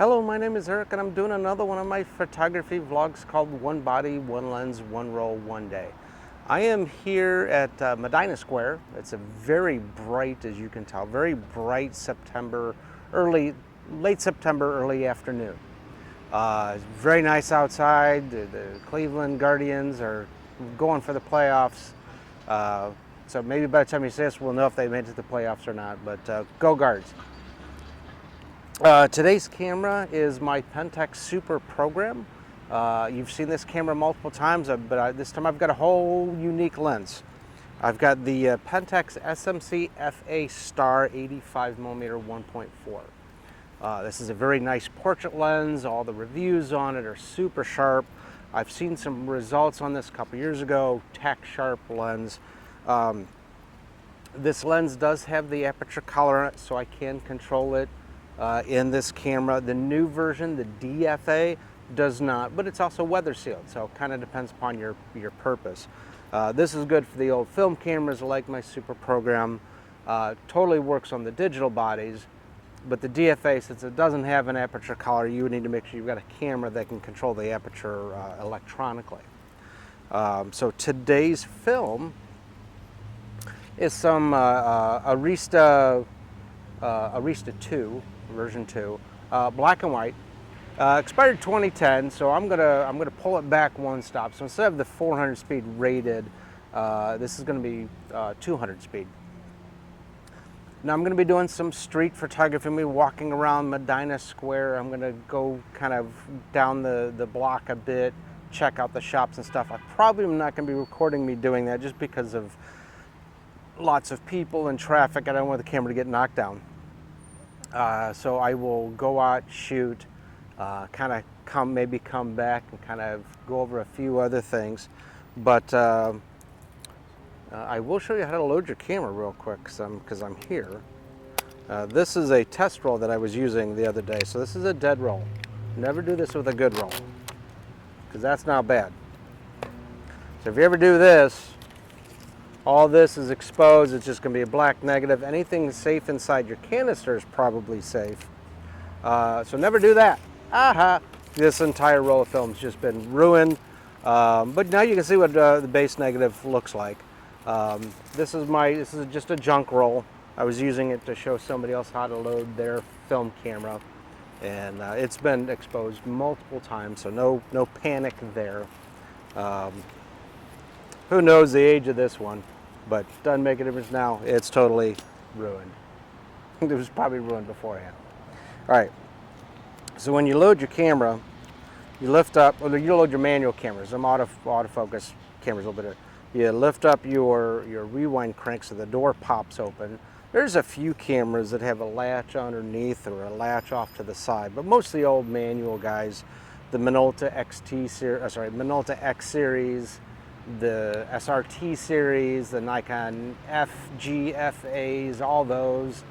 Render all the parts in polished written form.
Hello, my name is Eric and I'm doing another one of my photography vlogs called One Body, One Lens, One Roll, One Day. I am here at Medina Square. It's a very bright, as you can tell, very bright September, late September, early afternoon. It's very nice outside. The Cleveland Guardians are going for the playoffs. So maybe by the time you see this, we'll know if they made it to the playoffs or not, but go Guards. Today's camera is my Pentax Super program. You've seen this camera multiple times, but this time I've got a whole unique lens. I've got the Pentax SMC-A Star 85mm 1.4. This is a very nice portrait lens. All the reviews on it are super sharp. I've seen some results on this a couple years ago, tack sharp lens. This lens does have the aperture collar on it, so I can control it. In this camera. The new version, the DFA, does not, but it's also weather sealed, so it kind of depends upon your purpose. This is good for the old film cameras like my Super program. Totally works on the digital bodies, but the DFA, since it doesn't have an aperture collar, you would need to make sure you've got a camera that can control the aperture electronically. So today's film is some Arista II, version 2, black and white, expired 2010. So I'm gonna pull it back one stop. So instead of the 400 speed rated, this is gonna be 200 speed. Now I'm gonna be doing some street photography. I'm gonna be walking around Medina Square. I'm gonna go kind of down the block a bit, check out the shops and stuff. I probably am not gonna be recording me doing that just because of lots of people and traffic. I don't want the camera to get knocked down. So I will go out, shoot, kind of maybe come back and kind of go over a few other things. But I will show you how to load your camera real quick because I'm here. This is a test roll that I was using the other day. So this is a dead roll. Never do this with a good roll because that's not bad. So if you ever do this, all this is exposed. It's just going to be a black negative. Anything safe inside your canister is probably safe. So never do that. Aha! This entire roll of film has just been ruined. But now you can see what the base negative looks like. This is just a junk roll. I was using it to show somebody else how to load their film camera, and it's been exposed multiple times. So no panic there. Who knows the age of this one, but doesn't make a difference now. It's totally ruined. It was probably ruined beforehand. All right, so when you load your camera, you lift up, or you load your manual cameras, some autofocus cameras a little bit. You lift up your rewind crank so the door pops open. There's a few cameras that have a latch underneath or a latch off to the side, but most of the old manual guys, the Minolta Minolta X series, the SRT series, the Nikon FGFAs, all those.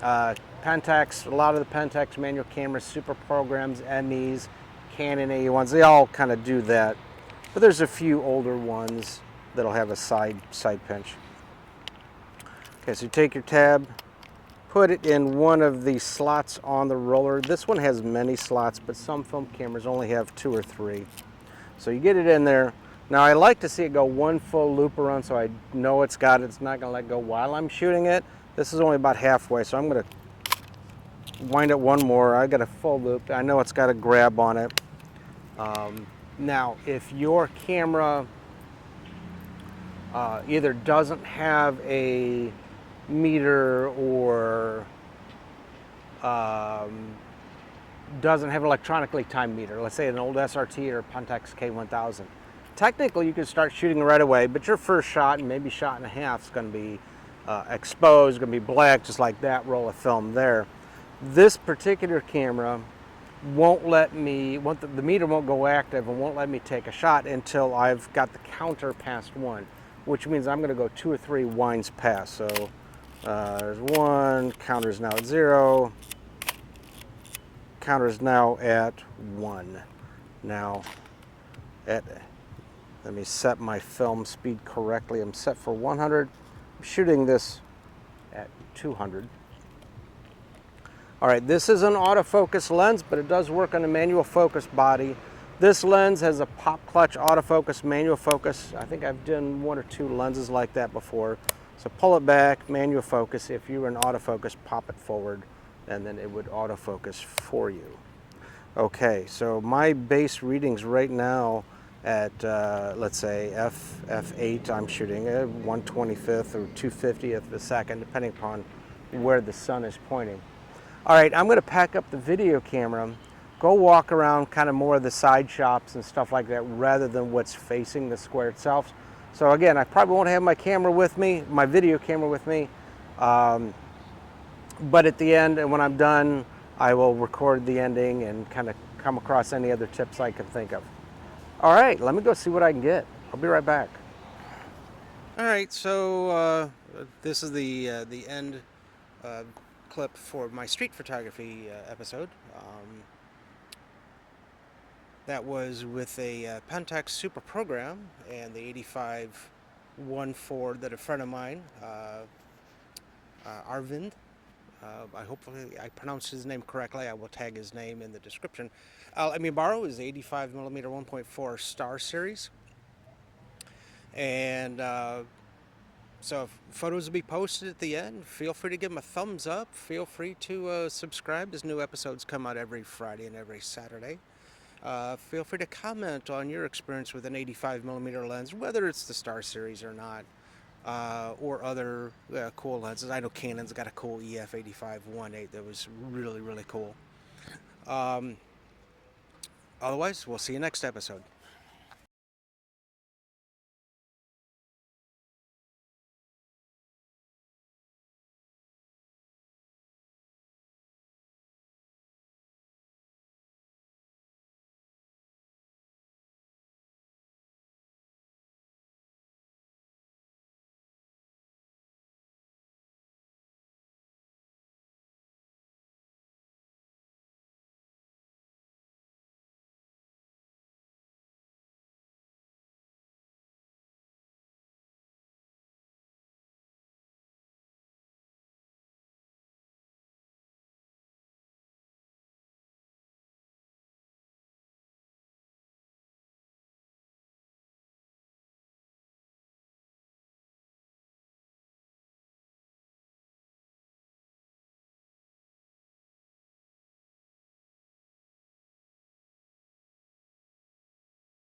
Pentax, a lot of the Pentax manual cameras, Super programs, MEs, Canon A1s, they all kind of do that. But there's a few older ones that'll have a side pinch. Okay, so you take your tab, put it in one of the slots on the roller. This one has many slots, but some film cameras only have 2 or 3. So you get it in there. Now I like to see it go one full loop around so I know it's got it. It's not gonna let go while I'm shooting it. This is only about halfway, so I'm gonna wind it one more. I got a full loop. I know it's got a grab on it. Now, if your camera either doesn't have a meter or doesn't have an electronically timed meter, let's say an old SRT or Pentax K1000, technically you can start shooting right away, but your first shot and maybe shot and a half is going to be exposed, going to be black, just like that roll of film there. This particular camera won't let me, the meter won't go active and won't let me take a shot until I've got the counter past 1, which means I'm going to go 2 or 3 winds past. So there's 1, counter's now at 0, counter's now at 1. Now, let me set my film speed correctly. I'm set for 100. I'm shooting this at 200. All right, this is an autofocus lens, but it does work on a manual focus body. This lens has a pop clutch autofocus, manual focus. I think I've done 1 or 2 lenses like that before. So pull it back, manual focus. If you were in autofocus, pop it forward, and then it would autofocus for you. Okay, so my base readings right now at, let's say, f8, I'm shooting at 1/25 or 2/50th of a second, depending upon where the sun is pointing. All right, I'm gonna pack up the video camera, go walk around kind of more of the side shops and stuff like that rather than what's facing the square itself. So again, I probably won't have my camera with me, my video camera with me, but at the end, and when I'm done, I will record the ending and kind of come across any other tips I can think of. All right, let me go see what I can get. I'll be right back. All right, so this is the end clip for my street photography episode. That was with a Pentax Super Program and the 85-14 that a friend of mine, Arvind, hopefully I pronounced his name correctly. I will tag his name in the description. Let me borrow his 85mm 1.4 Star Series. And so photos will be posted at the end. Feel free to give them a thumbs up. Feel free to subscribe as new episodes come out every Friday and every Saturday. Feel free to comment on your experience with an 85mm lens, whether it's the Star Series or not, or other cool lenses. I know Canon's got a cool EF85-18 that was really, really cool. Otherwise, we'll see you next episode.